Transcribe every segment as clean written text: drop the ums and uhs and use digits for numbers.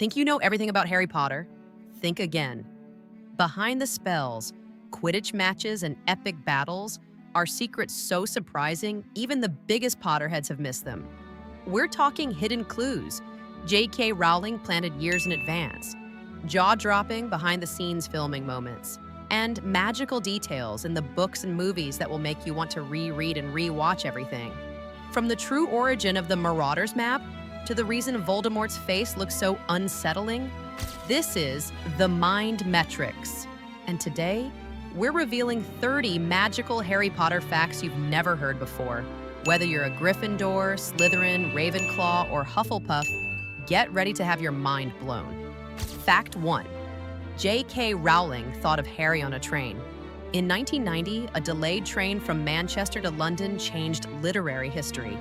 Think you know everything about Harry Potter? Think again. Behind the spells, Quidditch matches, and epic battles are secrets so surprising, even the biggest Potterheads have missed them. We're talking hidden clues J.K. Rowling planted years in advance, jaw-dropping behind-the-scenes filming moments, and magical details in the books and movies that will make you want to reread and rewatch everything. From the true origin of the Marauder's map to the reason Voldemort's face looks so unsettling, this is The Mind Metrics. And today, we're revealing 30 magical Harry Potter facts you've never heard before. Whether you're a Gryffindor, Slytherin, Ravenclaw, or Hufflepuff, get ready to have your mind blown. Fact 1. J.K. Rowling thought of Harry on a train. In 1990, a delayed train from Manchester to London changed literary history.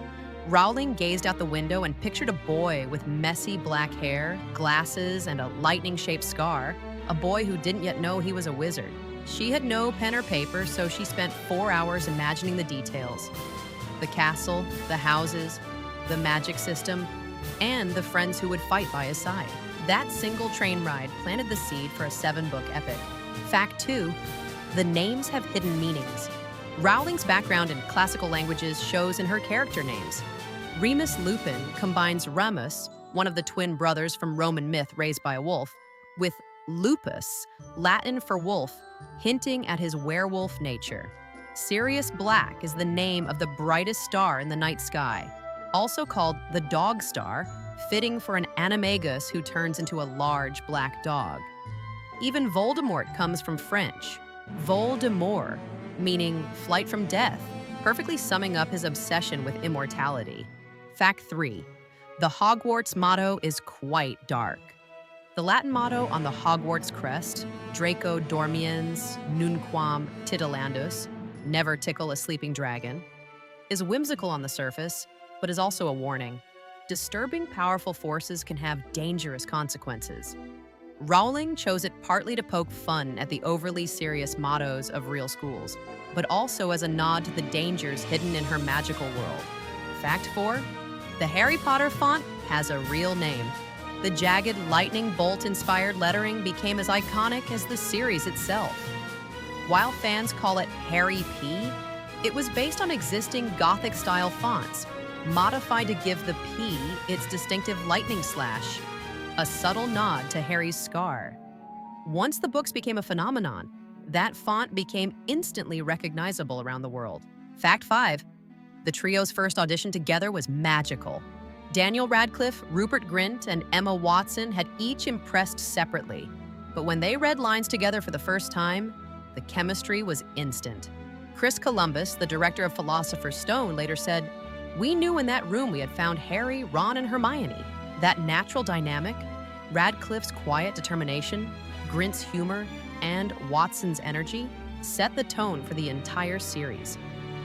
Rowling gazed out the window and pictured a boy with messy black hair, glasses, and a lightning-shaped scar, a boy who didn't yet know he was a wizard. She had no pen or paper, so she spent 4 hours imagining the details. The castle, the houses, the magic system, and the friends who would fight by his side. That single train ride planted the seed for a 7-book epic. Fact 2. The names have hidden meanings. Rowling's background in classical languages shows in her character names. Remus Lupin combines Remus, one of the twin brothers from Roman myth raised by a wolf, with lupus, Latin for wolf, hinting at his werewolf nature. Sirius Black is the name of the brightest star in the night sky, also called the dog star, fitting for an animagus who turns into a large black dog. Even Voldemort comes from French, vol de mort, meaning flight from death, perfectly summing up his obsession with immortality. Fact 3. The Hogwarts motto is quite dark. The Latin motto on the Hogwarts crest, Draco dormiens nunquam titilandus, never tickle a sleeping dragon, is whimsical on the surface, but is also a warning. Disturbing powerful forces can have dangerous consequences. Rowling chose it partly to poke fun at the overly serious mottos of real schools, but also as a nod to the dangers hidden in her magical world. Fact 4. The Harry Potter font has a real name. The jagged lightning bolt-inspired lettering became as iconic as the series itself. While fans call it Harry P, it was based on existing Gothic-style fonts, modified to give the P its distinctive lightning slash, a subtle nod to Harry's scar. Once the books became a phenomenon, that font became instantly recognizable around the world. Fact 5. The trio's first audition together was magical. Daniel Radcliffe, Rupert Grint, and Emma Watson had each impressed separately, but when they read lines together for the first time, the chemistry was instant. Chris Columbus, the director of Philosopher's Stone, later said, "We knew in that room we had found Harry, Ron, and Hermione." That natural dynamic, Radcliffe's quiet determination, Grint's humor, and Watson's energy set the tone for the entire series.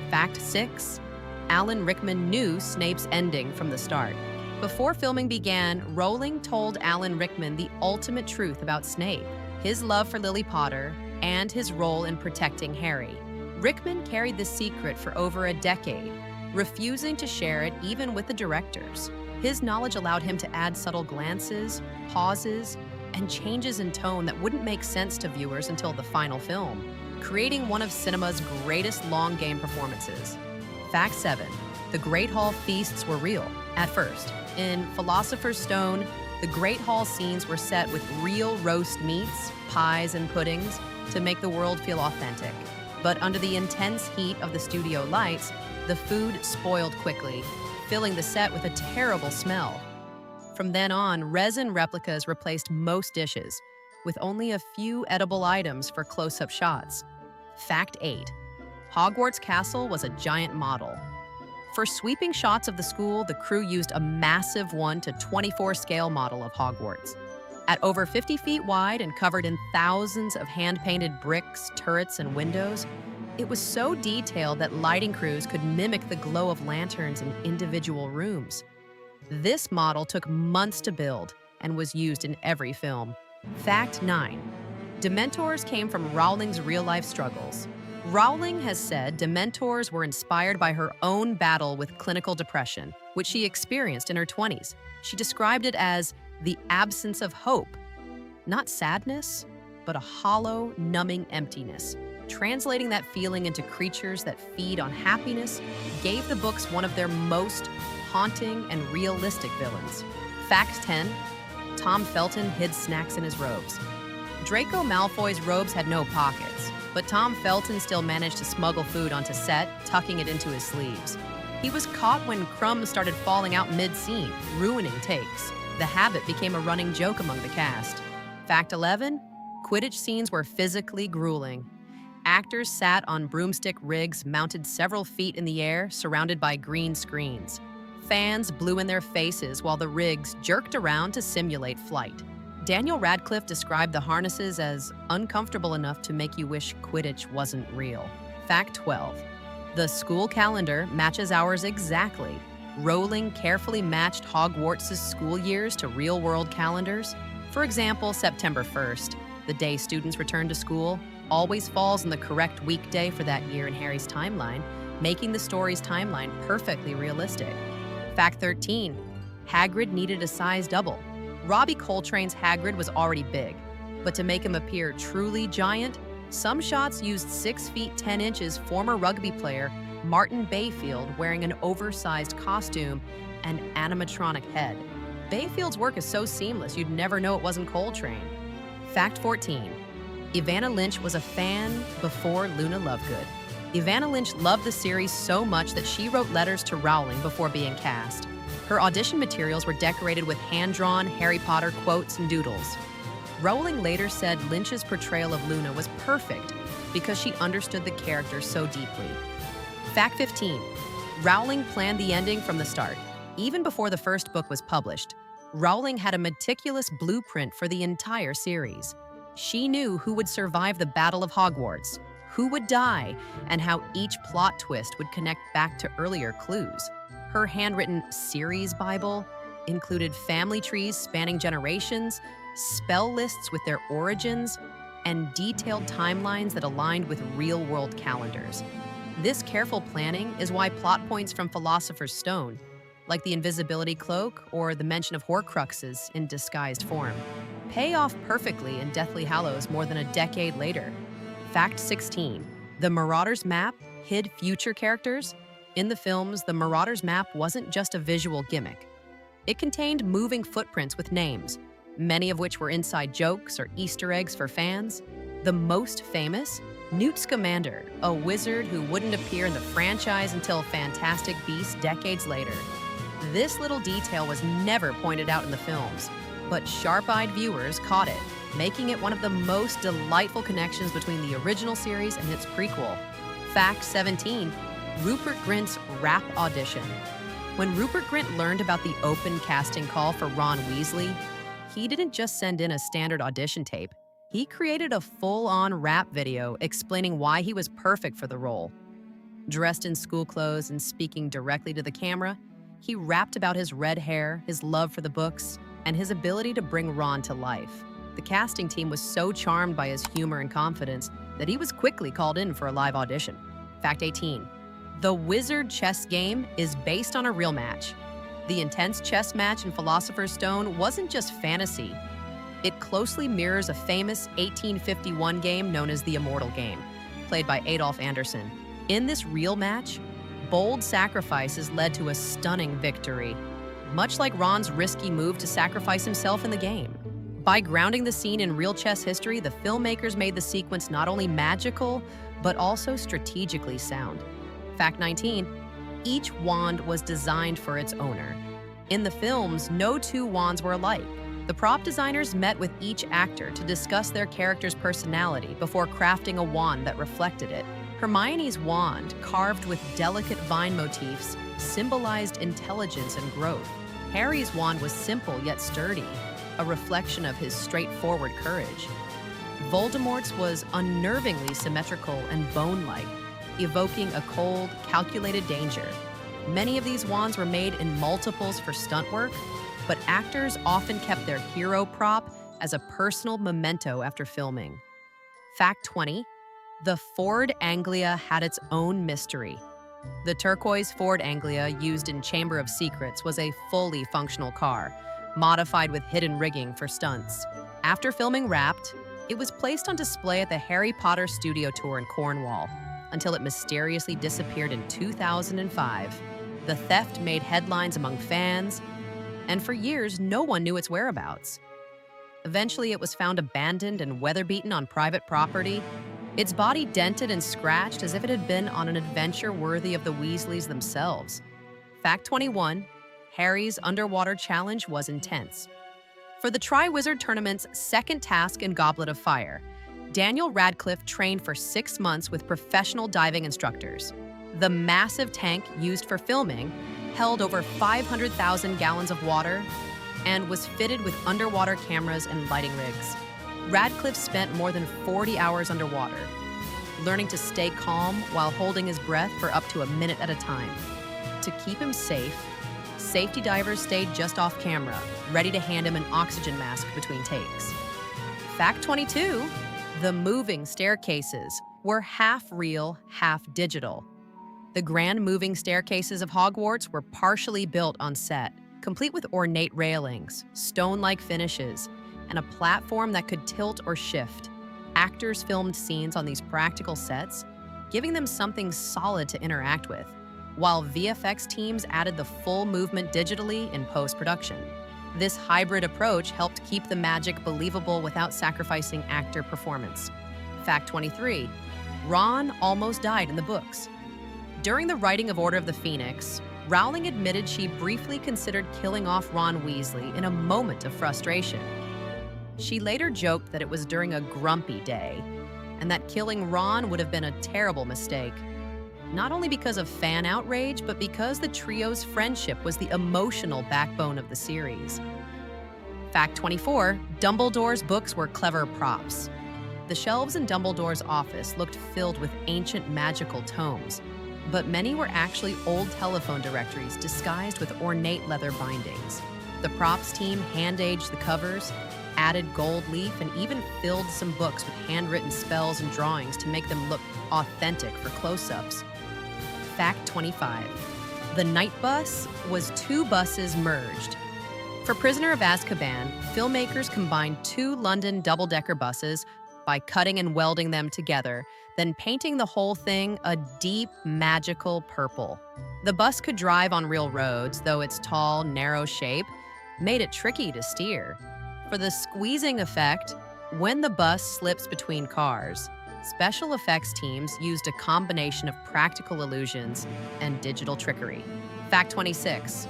Fact 6. Alan Rickman knew Snape's ending from the start. Before filming began, Rowling told Alan Rickman the ultimate truth about Snape, his love for Lily Potter, and his role in protecting Harry. Rickman carried the secret for over a decade, refusing to share it even with the directors. His knowledge allowed him to add subtle glances, pauses, and changes in tone that wouldn't make sense to viewers until the final film, creating one of cinema's greatest long-game performances. Fact 7. The Great Hall feasts were real, at first. In Philosopher's Stone, the Great Hall scenes were set with real roast meats, pies, and puddings to make the world feel authentic. But under the intense heat of the studio lights, the food spoiled quickly, filling the set with a terrible smell. From then on, resin replicas replaced most dishes, with only a few edible items for close-up shots. Fact 8. Hogwarts Castle was a giant model. For sweeping shots of the school, the crew used a massive 1:24 scale model of Hogwarts. At over 50 feet wide and covered in thousands of hand-painted bricks, turrets, and windows, it was so detailed that lighting crews could mimic the glow of lanterns in individual rooms. This model took months to build and was used in every film. Fact 9. Dementors came from Rowling's real-life struggles. Rowling has said Dementors were inspired by her own battle with clinical depression, which she experienced in her 20s. She described it as the absence of hope. Not sadness, but a hollow, numbing emptiness. Translating that feeling into creatures that feed on happiness gave the books one of their most haunting and realistic villains. Fact 10. Tom Felton hid snacks in his robes. Draco Malfoy's robes had no pockets, but Tom Felton still managed to smuggle food onto set, tucking it into his sleeves. He was caught when crumbs started falling out mid-scene, ruining takes. The habit became a running joke among the cast. Fact 11. Quidditch scenes were physically grueling. Actors sat on broomstick rigs mounted several feet in the air, surrounded by green screens. Fans blew in their faces while the rigs jerked around to simulate flight. Daniel Radcliffe described the harnesses as uncomfortable enough to make you wish Quidditch wasn't real. Fact 12. The school calendar matches ours exactly. Rowling carefully matched Hogwarts' school years to real-world calendars. For example, September 1st, the day students return to school, always falls on the correct weekday for that year in Harry's timeline, making the story's timeline perfectly realistic. Fact 13. Hagrid needed a size double. Robbie Coltrane's Hagrid was already big, but to make him appear truly giant, some shots used 6 feet 10 inches former rugby player Martin Bayfield wearing an oversized costume and animatronic head. Bayfield's work is so seamless you'd never know it wasn't Coltrane. Fact 14. Evanna Lynch was a fan before Luna Lovegood. Evanna Lynch loved the series so much that she wrote letters to Rowling before being cast. Her audition materials were decorated with hand-drawn Harry Potter quotes and doodles. Rowling later said Lynch's portrayal of Luna was perfect because she understood the character so deeply. Fact 15. Rowling planned the ending from the start. Even before the first book was published, Rowling had a meticulous blueprint for the entire series. She knew who would survive the Battle of Hogwarts, who would die, and how each plot twist would connect back to earlier clues. Her handwritten series Bible included family trees spanning generations, spell lists with their origins, and detailed timelines that aligned with real-world calendars. This careful planning is why plot points from Philosopher's Stone, like the invisibility cloak or the mention of Horcruxes in disguised form, pay off perfectly in Deathly Hallows more than a decade later. Fact 16. The Marauder's map hid future characters. In the films, the Marauder's map wasn't just a visual gimmick. It contained moving footprints with names, many of which were inside jokes or Easter eggs for fans. The most famous? Newt Scamander, a wizard who wouldn't appear in the franchise until Fantastic Beasts decades later. This little detail was never pointed out in the films, but sharp-eyed viewers caught it, making it one of the most delightful connections between the original series and its prequel. Fact 17. Rupert Grint's rap audition. When Rupert Grint learned about the open casting call for Ron Weasley, he didn't just send in a standard audition tape. He created a full-on rap video explaining why he was perfect for the role. Dressed in school clothes and speaking directly to the camera, he rapped about his red hair, his love for the books, and his ability to bring Ron to life. The casting team was so charmed by his humor and confidence that he was quickly called in for a live audition. Fact 18. The Wizard chess game is based on a real match. The intense chess match in Philosopher's Stone wasn't just fantasy. It closely mirrors a famous 1851 game known as the Immortal Game, played by Adolf Anderssen. In this real match, bold sacrifices led to a stunning victory, much like Ron's risky move to sacrifice himself in the game. By grounding the scene in real chess history, the filmmakers made the sequence not only magical, but also strategically sound. Fact 19. Each wand was designed for its owner. In the films, no two wands were alike. The prop designers met with each actor to discuss their character's personality before crafting a wand that reflected it. Hermione's wand, carved with delicate vine motifs, symbolized intelligence and growth. Harry's wand was simple yet sturdy, a reflection of his straightforward courage. Voldemort's was unnervingly symmetrical and bone-like, evoking a cold, calculated danger. Many of these wands were made in multiples for stunt work, but actors often kept their hero prop as a personal memento after filming. Fact 20. The Ford Anglia had its own mystery. The turquoise Ford Anglia used in Chamber of Secrets was a fully functional car, modified with hidden rigging for stunts. After filming wrapped, it was placed on display at the Harry Potter studio tour in Cornwall until it mysteriously disappeared in 2005. The theft made headlines among fans, and for years, no one knew its whereabouts. Eventually, it was found abandoned and weather-beaten on private property, its body dented and scratched as if it had been on an adventure worthy of the Weasleys themselves. Fact 21, Harry's underwater challenge was intense. For the Triwizard Tournament's second task in Goblet of Fire, Daniel Radcliffe trained for 6 months with professional diving instructors. The massive tank used for filming held over 500,000 gallons of water and was fitted with underwater cameras and lighting rigs. Radcliffe spent more than 40 hours underwater, learning to stay calm while holding his breath for up to a minute at a time. To keep him safe, safety divers stayed just off camera, ready to hand him an oxygen mask between takes. Fact 22, the moving staircases were half real, half digital. The grand moving staircases of Hogwarts were partially built on set, complete with ornate railings, stone-like finishes, and a platform that could tilt or shift. Actors filmed scenes on these practical sets, giving them something solid to interact with, while VFX teams added the full movement digitally in post-production. This hybrid approach helped keep the magic believable without sacrificing actor performance. Fact 23, Ron almost died in the books. During the writing of Order of the Phoenix, Rowling admitted she briefly considered killing off Ron Weasley in a moment of frustration. She later joked that it was during a grumpy day, and that killing Ron would have been a terrible mistake. Not only because of fan outrage, but because the trio's friendship was the emotional backbone of the series. Fact 24, Dumbledore's books were clever props. The shelves in Dumbledore's office looked filled with ancient magical tomes, but many were actually old telephone directories disguised with ornate leather bindings. The props team hand-aged the covers, added gold leaf, and even filled some books with handwritten spells and drawings to make them look authentic for close-ups. Fact 25. The night bus was 2 buses merged. For Prisoner of Azkaban, filmmakers combined 2 London double-decker buses by cutting and welding them together, then painting the whole thing a deep, magical purple. The bus could drive on real roads, though its tall, narrow shape made it tricky to steer. For the squeezing effect, when the bus slips between cars, special effects teams used a combination of practical illusions and digital trickery. Fact 26.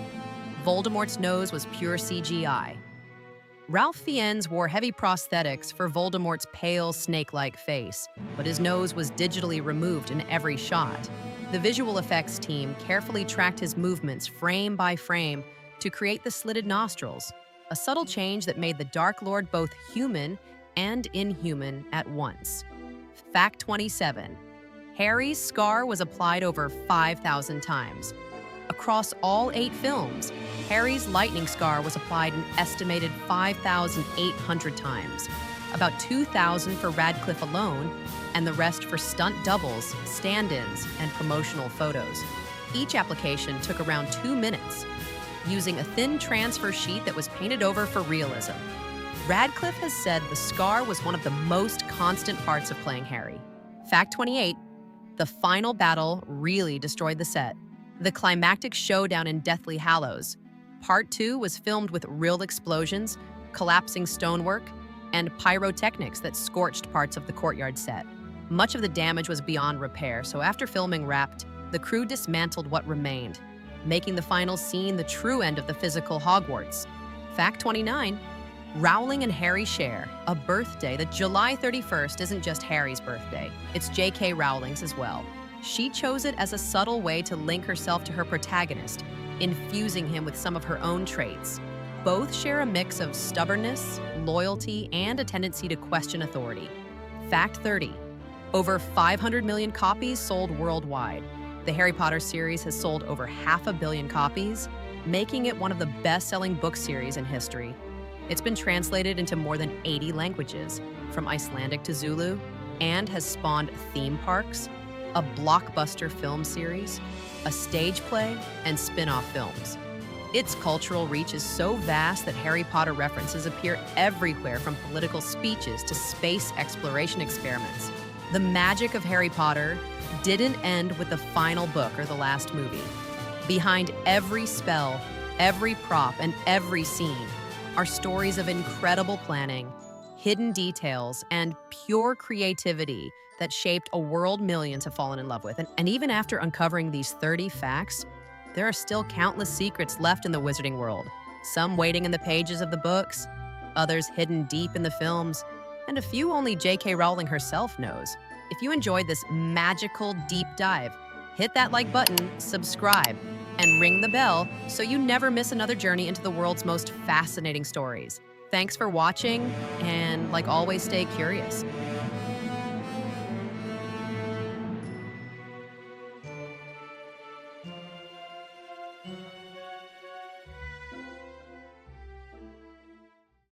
Voldemort's nose was pure CGI. Ralph Fiennes wore heavy prosthetics for Voldemort's pale, snake-like face, but his nose was digitally removed in every shot. The visual effects team carefully tracked his movements frame by frame to create the slitted nostrils, a subtle change that made the Dark Lord both human and inhuman at once. Fact 27. Harry's scar was applied over 5,000 times. Across all 8 films, Harry's lightning scar was applied an estimated 5,800 times, about 2,000 for Radcliffe alone, and the rest for stunt doubles, stand-ins, and promotional photos. Each application took around 2 minutes, using a thin transfer sheet that was painted over for realism. Radcliffe has said the scar was one of the most constant parts of playing Harry. Fact 28. The final battle really destroyed the set. The climactic showdown in Deathly Hallows. Part 2 was filmed with real explosions, collapsing stonework, and pyrotechnics that scorched parts of the courtyard set. Much of the damage was beyond repair, so after filming wrapped, the crew dismantled what remained, making the final scene the true end of the physical Hogwarts. Fact 29. Rowling and Harry share a birthday that July 31st isn't just Harry's birthday, it's J.K. Rowling's as well. She chose it as a subtle way to link herself to her protagonist, infusing him with some of her own traits. Both share a mix of stubbornness, loyalty, and a tendency to question authority. Fact 30. Over 500 million copies sold worldwide. The Harry Potter series has sold over 500 million copies, making it one of the best-selling book series in history. It's been translated into more than 80 languages, from Icelandic to Zulu, and has spawned theme parks, a blockbuster film series, a stage play, and spin-off films. Its cultural reach is so vast that Harry Potter references appear everywhere, from political speeches to space exploration experiments. The magic of Harry Potter didn't end with the final book or the last movie. Behind every spell, every prop, and every scene are stories of incredible planning, hidden details, and pure creativity that shaped a world millions have fallen in love with. And even after uncovering these 30 facts, there are still countless secrets left in the wizarding world, some waiting in the pages of the books, others hidden deep in the films, and a few only J.K. Rowling herself knows. If you enjoyed this magical deep dive, hit that like button, subscribe, and ring the bell so you never miss another journey into the world's most fascinating stories. Thanks for watching, and like always, stay curious.